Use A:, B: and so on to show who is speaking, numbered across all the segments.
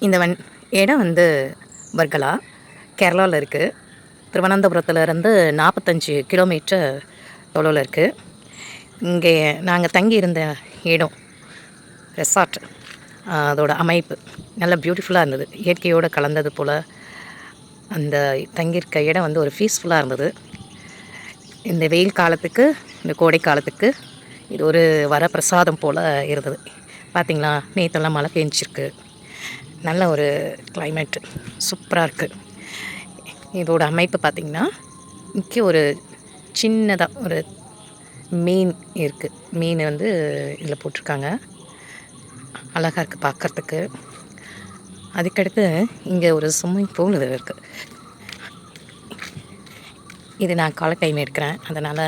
A: இந்த இடம் வந்து வர்கலா கேரளாவில் இருக்குது. திருவனந்தபுரத்துலேருந்து 45 கிலோமீட்டர் தொலைவில் இருக்குது. இங்கே நாங்கள் தங்கியிருந்த இடம் ரெசார்ட், அதோட அமைப்பு நல்ல பியூட்டிஃபுல்லாக இருந்தது. இயற்கையோடு கலந்தது போல் அந்த தங்கியிருக்க இடம் வந்து ஒரு பீஸ்ஃபுல்லாக இருந்தது. இந்த வெயில் காலத்துக்கு, இந்த கோடை காலத்துக்கு இது ஒரு வரப்பிரசாதம் போல் இருந்தது. பார்த்திங்களா, நேற்றெல்லாம் மழை பெஞ்சிருக்கு. நல்ல ஒரு கிளைமேட்டு சூப்பராக இருக்குது. இதோட அமைப்பு பார்த்திங்கன்னா, இங்கே ஒரு சின்னதாக ஒரு மீன் இருக்குது. மீன் வந்து இதில் போட்டிருக்காங்க. அழகாக இருக்குது பார்க்குறதுக்கு. அதுக்கடுத்து இங்கே ஒரு ஸ்விம்மிங் பூல் இது இருக்குது. இது நான் காலை டைம் எடுக்கிறேன், அதனால்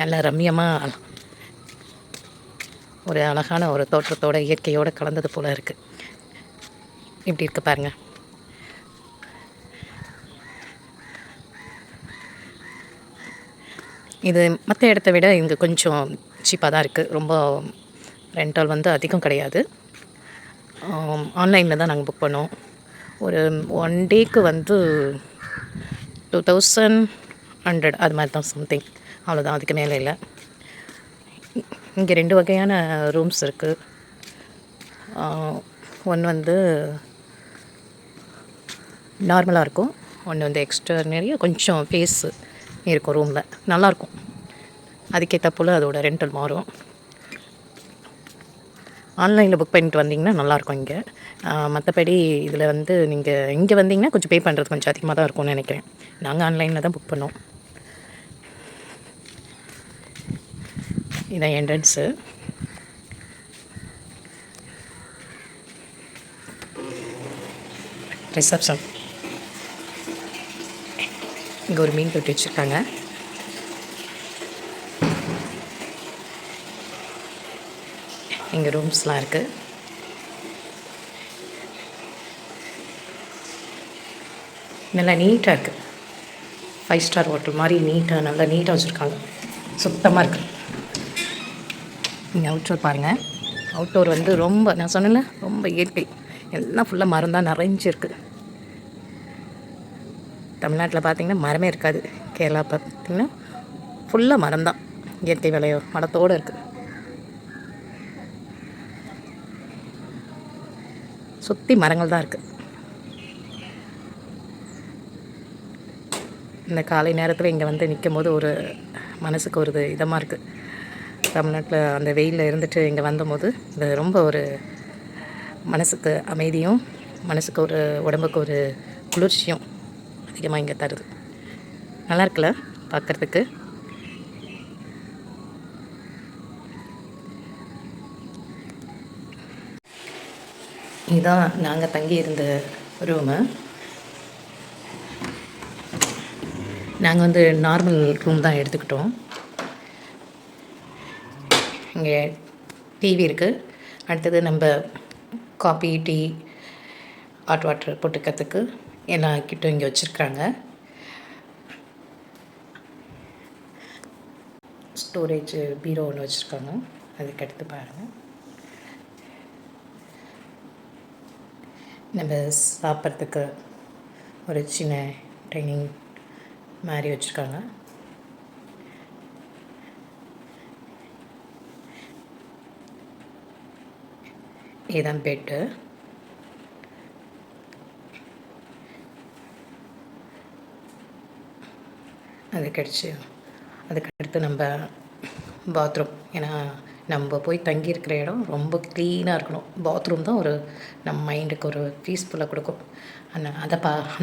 A: நல்ல ரம்மியமாக ஒரு அழகான ஒரு தோற்றத்தோட இயற்கையோடு கலந்தது போல் இருக்குது. இப்படி இருக்குது பாருங்கள். இது மற்ற இடத்த விட இங்கே கொஞ்சம் சீப்பாக தான் இருக்குது. ரொம்ப ரெண்டல் வந்து அதிகம் கிடையாது. ஆன்லைனில் தான் நாங்கள் புக் பண்ணோம். ஒரு 1 டேக்கு வந்து 2100 அது மாதிரி தான் சம்திங், அவ்வளோதான், அதுக்கு மேலே இல்லை. இங்கே 2 வகையான ரூம்ஸ் இருக்குது. ஒன்று வந்து நார்மலாக இருக்கும், ஒன்று வந்து எக்ஸ்ட்ரானரியாக கொஞ்சம் ஃபேஸ் இருக்கும் ரூமில், நல்லாயிருக்கும். அதுக்கேற்ற போல் அதோட ரெண்டல் மாறும். ஆன்லைனில் புக் பண்ணிட்டு வந்தீங்கன்னா நல்லாயிருக்கும் இங்கே. மற்றபடி இதில் வந்து நீங்கள் இங்கே வந்தீங்கன்னா கொஞ்சம் பே பண்ணுறது கொஞ்சம் அதிகமாக தான் இருக்கும்னு நினைக்கிறேன். நாங்கள் ஆன்லைனில் தான் புக் பண்ணோம். இதான் என்ட்ரன்ஸு. ரிசப்ஷன். இங்கே ஒரு மீன் தொட்டி வச்சுருக்காங்க. இங்கே ரூம்ஸ்லாம் இருக்குது. நல்லா நீட்டாக இருக்குது. 5 ஸ்டார் ஹோட்டல் மாதிரி நீட்டாக, நல்லா நீட்டாக வச்சுருக்காங்க. சுத்தமாக இருக்குது. இங்கே அவுட்டோர் பாருங்கள். அவுட்டோர் வந்து ரொம்ப, நான் சொன்னேன்ல, ரொம்ப இயற்கை. எல்லாம் ஃபுல்லாக மரம் தான் நிறைஞ்சிருக்கு. தமிழ்நாட்டில் பார்த்திங்கன்னா மரமே இருக்காது. கேரளா பார்த்திங்கன்னா ஃபுல்லாக மரம் தான், இயற்கை விளையோ மரத்தோடு இருக்குது. சுற்றி மரங்கள் தான் இருக்குது. இந்த காலை நேரத்தில் இங்கே வந்து நிற்கும் போது ஒரு மனசுக்கு ஒரு இதமாக இருக்குது. தமிழ்நாட்டில் அந்த வெயிலில் இருந்துட்டு இங்கே வந்தபோது இது ரொம்ப ஒரு மனசுக்கு அமைதியும், மனசுக்கு ஒரு உடம்புக்கு ஒரு குளிர்ச்சியும் அதிகமாக இங்கே தருது. நல்லா இருக்குல்ல பார்க்குறதுக்கு. இதுதான் நாங்கள் தங்கி இருந்த ரூமு. நாங்கள் வந்து நார்மல் ரூம் தான் எடுத்துக்கிட்டோம். இங்கே டிவி இருக்குது. அடுத்தது நம்ம காஃபி, டீ, ஹாட் வாட்டர் போட்டுக்கிறதுக்கு எல்லா கிட்டும் இங்கே வச்சுருக்குறாங்க. ஸ்டோரேஜ் பீரோ ஒன்று வச்சுருக்காங்க. அதுக்கு எடுத்து பாருங்கள். நம்ம சாப்பிட்றதுக்கு ஒரு சின்ன டைனிங் மாதிரி வச்சுருக்காங்க. இதுதான் பெட்டு. அதுக்கடுத்து நம்ம பாத்ரூம். ஏன்னா நம்ம போய் தங்கியிருக்கிற இடம் ரொம்ப க்ளீனாக இருக்கணும். பாத்ரூம் தான் ஒரு நம்ம மைண்டுக்கு ஒரு பீஸ்ஃபுல்லாக கொடுக்கும்.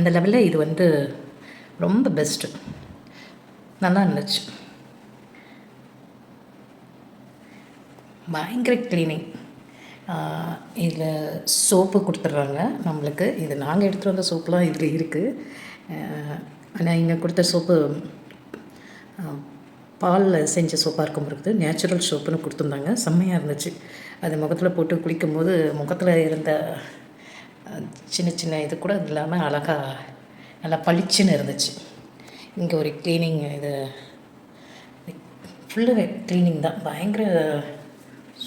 A: அந்த லெவலில் இது வந்து ரொம்ப பெஸ்ட்டு, நல்லா இருந்துச்சு. பயங்கர க்ளீனிங். இதில் சோப்பு கொடுத்துட்றாங்க நம்மளுக்கு. இது நாங்கள் எடுத்துகிட்டு வந்த சோப்புலாம் இதில் இருக்குது. ஆனால் இங்கே கொடுத்த சோப்பு பாலில் செஞ்ச சோப்பாக இருக்கும் இருக்குது. நேச்சுரல் சோப்புன்னு கொடுத்துருந்தாங்க. செம்மையாக இருந்துச்சு. அது முகத்தில் போட்டு குளிக்கும்போது முகத்தில் இருந்த சின்ன சின்ன இது கூட இல்லாமல் அழகாக நல்லா பளிச்சுன்னு இருந்துச்சு. இங்கே ஒரு க்ளீனிங், இது ஃபுல்லாகவே க்ளீனிங் தான். பயங்கர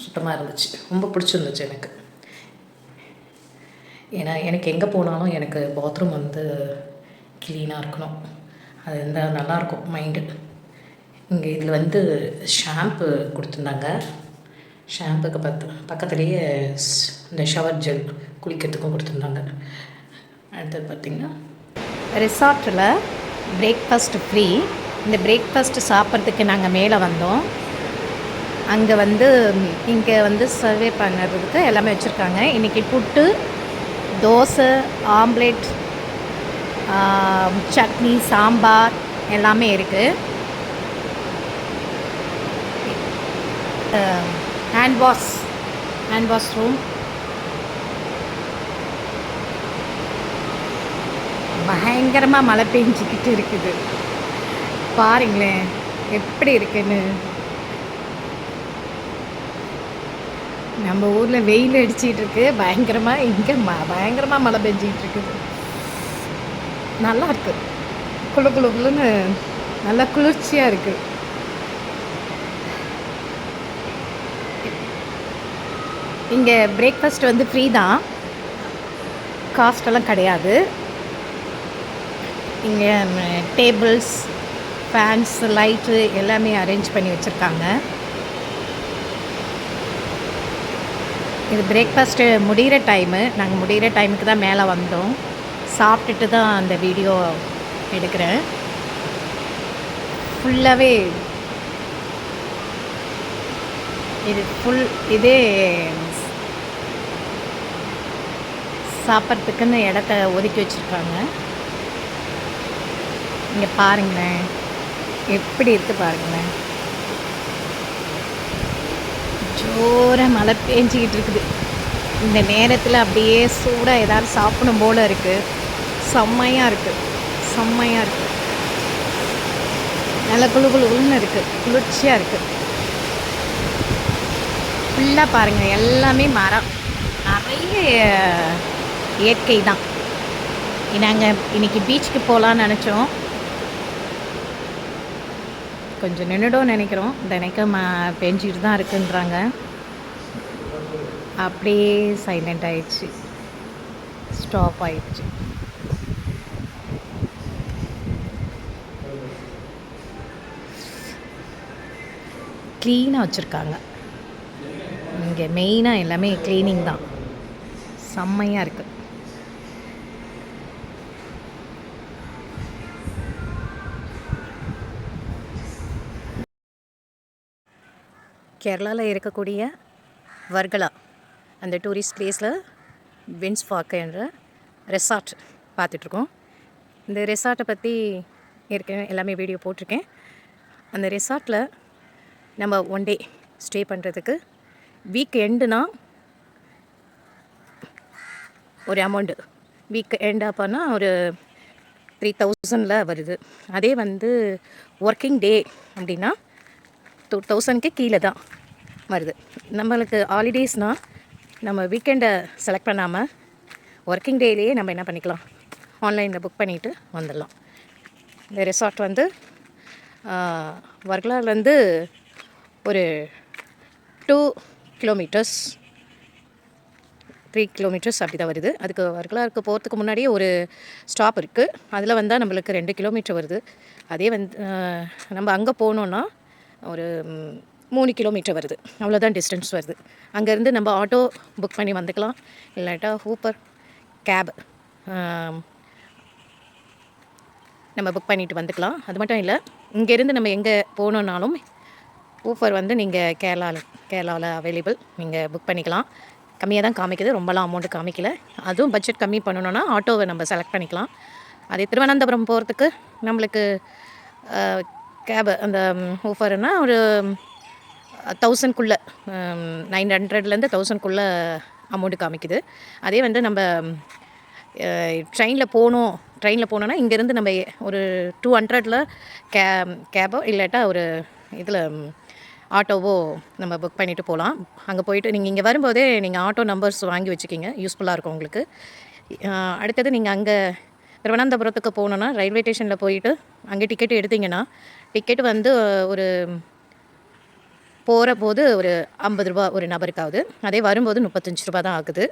A: சுத்தமாக இருந்துச்சு. ரொம்ப பிடிச்சிருந்துச்சு எனக்கு. ஏன்னா எனக்கு எங்கே போனாலும் எனக்கு பாத்ரூம் வந்து க்ளீனாக இருக்கணும். அது இருந்தால் நல்லாயிருக்கும் மைண்டு. இங்கே இதில் வந்து ஷாம்பு கொடுத்துருந்தாங்க. ஷாம்புக்கு பக்கத்துலேயே இந்த ஷவர் ஜெல் குளிக்கிறதுக்கும் கொடுத்துருந்தாங்க. அடுத்தது பார்த்திங்கன்னா ரிசார்ட்டில் பிரேக்ஃபாஸ்ட்டு ஃப்ரீ. இந்த பிரேக்ஃபாஸ்ட்டு சாப்பிட்றதுக்கு நாங்கள் மேலே வந்தோம். அங்கே வந்து இங்கே வந்து சர்வே பண்ணுறதுக்கு எல்லாமே வச்சுருக்காங்க. இன்றைக்கி புட்டு, தோசை, ஆம்லேட், சட்னி, சாம்பார் எல்லாமே இருக்குது. Hand wash room. பயங்கரமாக மழை பெஞ்சிக்கிட்டு இருக்குது. பாருங்களேன் எப்படி இருக்குன்னு. நம்ம ஊரில் வெயில் அடிச்சிட்டு இருக்கு பயங்கரமாக, இங்கே பயங்கரமாக மழை பெஞ்சிக்கிட்டு இருக்குது. நல்லா இருக்கு, குளு குளு குளுன்னு நல்லா குளிர்ச்சியாக இருக்குது. இங்கே பிரேக்ஃபாஸ்ட் வந்து ஃப்ரீ தான், காஸ்டெல்லாம் கிடையாது. இங்கே டேபிள்ஸ், ஃபேன்ஸ், லைட்டு எல்லாமே அரேஞ்ச் பண்ணி வச்சுருக்காங்க. இது பிரேக்ஃபாஸ்ட்டு முடிகிற டைமு. நாங்கள் முடிகிற டைமுக்கு தான் மேலே வந்தோம். சாப்பிட்டுட்டு தான் அந்த வீடியோ எடுக்கிறேன். ஃபுல்லாகவே இதே சாப்பிட்றதுக்குன்னு இடத்த ஒதுக்கி வச்சுருக்காங்க. இங்கே பாருங்களேன் எப்படி இருக்குது பாருங்களேன். ஜோர மழை பேஞ்சிக்கிட்டு இருக்குது. இந்த நேரத்தில் அப்படியே சூடாக ஏதாவது சாப்பிடும் போல் இருக்குது. செம்மையாக இருக்குது, செம்மையாக இருக்குது. நல்லா குளு குளுன்னு இருக்குது, குளிர்ச்சியாக இருக்குது. ஃபுல்லாக பாருங்கள் எல்லாமே மரம், நிறைய இயற்கை தான். நாங்கள் இன்றைக்கி பீச்சுக்கு போகலான்னு நினச்சோம். கொஞ்சம் நின்றுடும் நினைக்கிறோம். தினைக்கும் பெஞ்சிட்டு தான் இருக்குன்றாங்க. அப்படியே சைலண்ட் ஆயிடுச்சு, ஸ்டாப் ஆயிடுச்சு. க்ளீனாக வச்சுருக்காங்க. இங்கே மெயினாக எல்லாமே க்ளீனிங் தான், செம்மையாக இருக்குது. கேரளாவில் இருக்கக்கூடிய வர்கலா அந்த டூரிஸ்ட் பிளேஸில் விண்ட்ஸ் பார்க் என்ற ரெசார்ட் பார்த்துட்ருக்கோம். இந்த ரெசார்ட்டை பற்றி ஏற்கனவே எல்லாமே வீடியோ போட்டிருக்கேன். அந்த ரெசார்ட்டில் நம்ம ஒன் டே ஸ்டே பண்ணுறதுக்கு வீக் எண்டுனா ஒரு அமௌண்ட்டு, வீக் எண்ட் அப்போனா ஒரு 3000 வருது. அதே வந்து ஒர்க்கிங் டே அப்படின்னா 2000க்கு கீழே தான் வருது. நம்மளுக்கு ஹாலிடேஸ்னால் நம்ம வீக்கெண்டை செலக்ட் பண்ணாமல் ஒர்க்கிங் டேலேயே நம்ம என்ன பண்ணிக்கலாம், ஆன்லைனில் புக் பண்ணிவிட்டு வந்துடலாம். இந்த ரெசார்ட் வந்து வர்கலாலேருந்து ஒரு 2 கிலோமீட்டர்ஸ் 3 கிலோமீட்டர்ஸ் அப்படி தான் வருது. அதுக்கு வர்கலாவுக்கு போகிறதுக்கு முன்னாடியே ஒரு ஸ்டாப் இருக்குது. அதில் வந்தால் நம்மளுக்கு 2 கிலோமீட்டர் வருது. அதே வந்து நம்ம அங்கே போனோன்னா ஒரு 3 கிலோமீட்டர் வருது. அவ்வளோதான் டிஸ்டன்ஸ் வருது. அங்கேருந்து நம்ம ஆட்டோ புக் பண்ணி வந்துக்கலாம், இல்லாட்டா ஊப்பர் கேப் நம்ம புக் பண்ணிவிட்டு வந்துக்கலாம். அது மட்டும் இல்லை, இங்கேருந்து நம்ம எங்கே போகணுன்னாலும் ஊப்பர் வந்து நீங்கள் கேரளாவில் அவைலபிள், நீங்கள் புக் பண்ணிக்கலாம். கம்மியாக தான் காமிக்குது, ரொம்பலாம் அமௌண்ட்டு காமிக்கல. அதுவும் பட்ஜெட் கம்மி பண்ணணுன்னா ஆட்டோவை நம்ம செலக்ட் பண்ணிக்கலாம். அதே திருவனந்தபுரம் போகிறதுக்கு நம்மளுக்கு கேபு அந்த ஊஃபர்னா ஒரு 1000க்குள்ளே 900லேருந்து 1000க்குள்ளே அமௌண்ட்டு காமிக்குது. அதே வந்து நம்ம ட்ரெயினில் போனோன்னா இங்கேருந்து நம்ம ஒரு 200ல் கேபோ இல்லாட்டா ஒரு இதில் ஆட்டோவோ நம்ம புக் பண்ணிவிட்டு போகலாம். அங்கே போயிட்டு நீங்கள் இங்கே வரும்போதே நீங்கள் ஆட்டோ நம்பர்ஸ் வாங்கி வச்சுக்கிங்க, யூஸ்ஃபுல்லாக இருக்கும் உங்களுக்கு. அடுத்தது நீங்கள் அங்கே திருவனந்தபுரத்துக்கு போகணுன்னா ரயில்வே ஸ்டேஷனில் போயிட்டு அங்கே டிக்கெட்டு எடுத்திங்கன்னா டிக்கெட்டு வந்து ஒரு போகிற போது ஒரு 50 ரூபா ஒரு நபருக்காகுது. அதே வரும்போது 35 ரூபா தான் ஆகுது.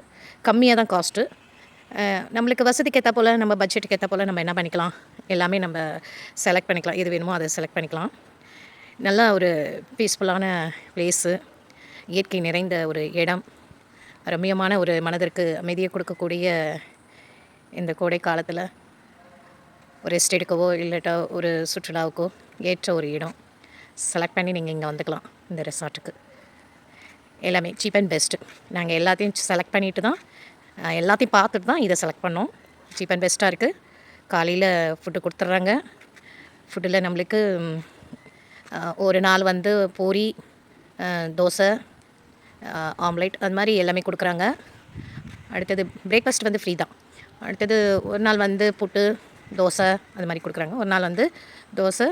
A: கம்மியாக தான் காஸ்ட்டு. நம்மளுக்கு வசதிக்கு ஏற்றா போல், நம்ம பட்ஜெட்டுக்கு ஏற்றா போல் நம்ம என்ன பண்ணிக்கலாம், எல்லாமே நம்ம செலக்ட் பண்ணிக்கலாம். எது வேணுமோ அதை செலக்ட் பண்ணிக்கலாம். நல்லா ஒரு பீஸ்ஃபுல்லான ப்ளேஸு, இயற்கை நிறைந்த ஒரு இடம், ரம்மியமான ஒரு மனதிற்கு அமைதியை கொடுக்கக்கூடிய இந்த கோடை காலத்தில் ஒரு ரெஸ்ட் எடுக்கவோ இல்லாட்டா ஒரு சுற்றுலாவுக்கோ ஏற்ற ஒரு இடம் செலக்ட் பண்ணி நீங்கள் இங்கே வந்துக்கலாம். இந்த ரெசார்ட்டுக்கு எல்லாமே சீப் அண்ட் பெஸ்ட்டு. நாங்கள் எல்லாத்தையும் செலக்ட் பண்ணிட்டு தான், எல்லாத்தையும் பார்த்துட்டு தான் இதை செலக்ட் பண்ணோம். சீப் அண்ட் பெஸ்ட்டாக இருக்குது. காலையில் ஃபுட்டு கொடுத்துட்றாங்க. ஃபுட்டில் நம்மளுக்கு ஒரு நாள் வந்து பூரி, தோசை, ஆம்லேட் அது மாதிரி எல்லாமே கொடுக்குறாங்க. அடுத்தது பிரேக்ஃபாஸ்ட் வந்து ஃப்ரீ தான். அடுத்தது ஒரு நாள் வந்து புட்டு, தோசை அது மாதிரி கொடுக்குறாங்க. ஒரு நாள் வந்து தோசை,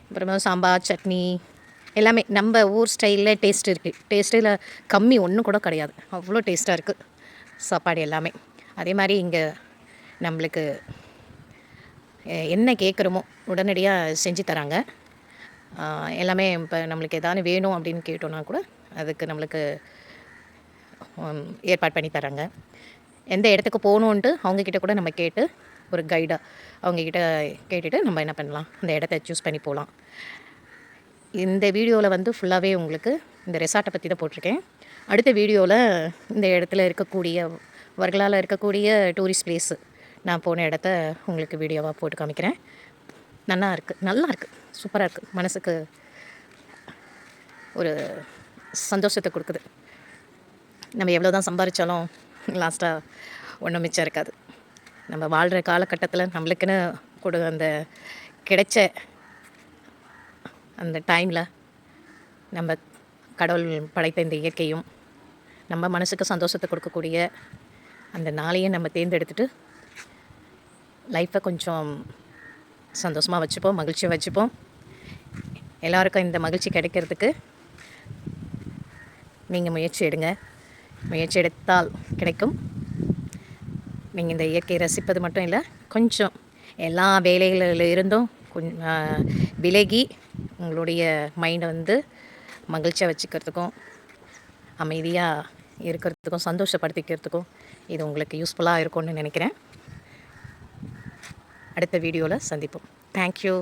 A: அப்புறமா சாம்பார், சட்னி எல்லாமே நம்ம ஊர் ஸ்டைலில் டேஸ்ட் இருக்குது. டேஸ்ட்டில் கம்மி ஒன்றும் கூட கிடையாது. அவ்வளோ டேஸ்ட்டாக இருக்குது சாப்பாடு எல்லாமே. அதே மாதிரி இங்கே நம்மளுக்கு என்ன கேட்குறோமோ உடனடியாக செஞ்சு தராங்க. எல்லாமே இப்போ நம்மளுக்கு எதாவது வேணும் அப்படின்னு கேட்டோன்னா கூட அதுக்கு நம்மளுக்கு ஏற்பாடு பண்ணி தராங்க. எந்த இடத்துக்கு போகணுன்ட்டு அவங்கக்கிட்ட கூட நம்ம கேட்டு ஒரு கைடாக அவங்கக்கிட்ட கேட்டுட்டு நம்ம என்ன பண்ணலாம், அந்த இடத்த சூஸ் பண்ணி போகலாம். இந்த வீடியோவில் வந்து ஃபுல்லாகவே உங்களுக்கு இந்த ரெசார்ட்டை பற்றி தான் போட்டிருக்கேன். அடுத்த வீடியோவில் இந்த இடத்துல இருக்கக்கூடிய வர்கலாவில் இருக்கக்கூடிய டூரிஸ்ட் பிளேஸு நான் போன இடத்த உங்களுக்கு வீடியோவாக போட்டு காமிக்கிறேன். நல்லா இருக்குது, சூப்பராக இருக்குது. மனசுக்கு ஒரு சந்தோஷத்தை கொடுக்குது. நம்ம எவ்வளோ தான் சம்பாதிச்சாலும் லாஸ்ட்டாக ஒன்றும் மிச்சம் இருக்காது. நம்ம வாழ்கிற காலகட்டத்தில் நம்மளுக்குன்னு அந்த கிடைச்ச அந்த டைமில் நம்ம கடவுள் படைத்த இந்த இயற்கையும் நம்ம மனசுக்கு சந்தோஷத்தை கொடுக்கக்கூடிய அந்த நாளையும் நம்ம தேர்ந்தெடுத்துட்டு லைஃப்பை கொஞ்சம் சந்தோஷமாக வச்சுப்போம், மகிழ்ச்சியாக வச்சுப்போம். எல்லாருக்கும் இந்த மகிழ்ச்சி கிடைக்கிறதுக்கு நீங்கள் முயற்சி எடுங்க. முயற்சி எடுத்தால் கிடைக்கும். நீங்கள் இந்த இயற்கையை ரசிப்பது மட்டும் இல்லை, கொஞ்சம் எல்லா வேலைகளில் இருந்தும் கொஞ்சம் விலகி உங்களுடைய மைண்டை வந்து மகிழ்ச்சியாக வச்சுக்கிறதுக்கும் அமைதியாக இருக்கிறதுக்கும் சந்தோஷப்படுத்திக்கிறதுக்கும் இது உங்களுக்கு யூஸ்ஃபுல்லாக இருக்கும்னு நினைக்கிறேன். அடுத்த வீடியோவில் சந்திப்போம். தேங்க்யூ.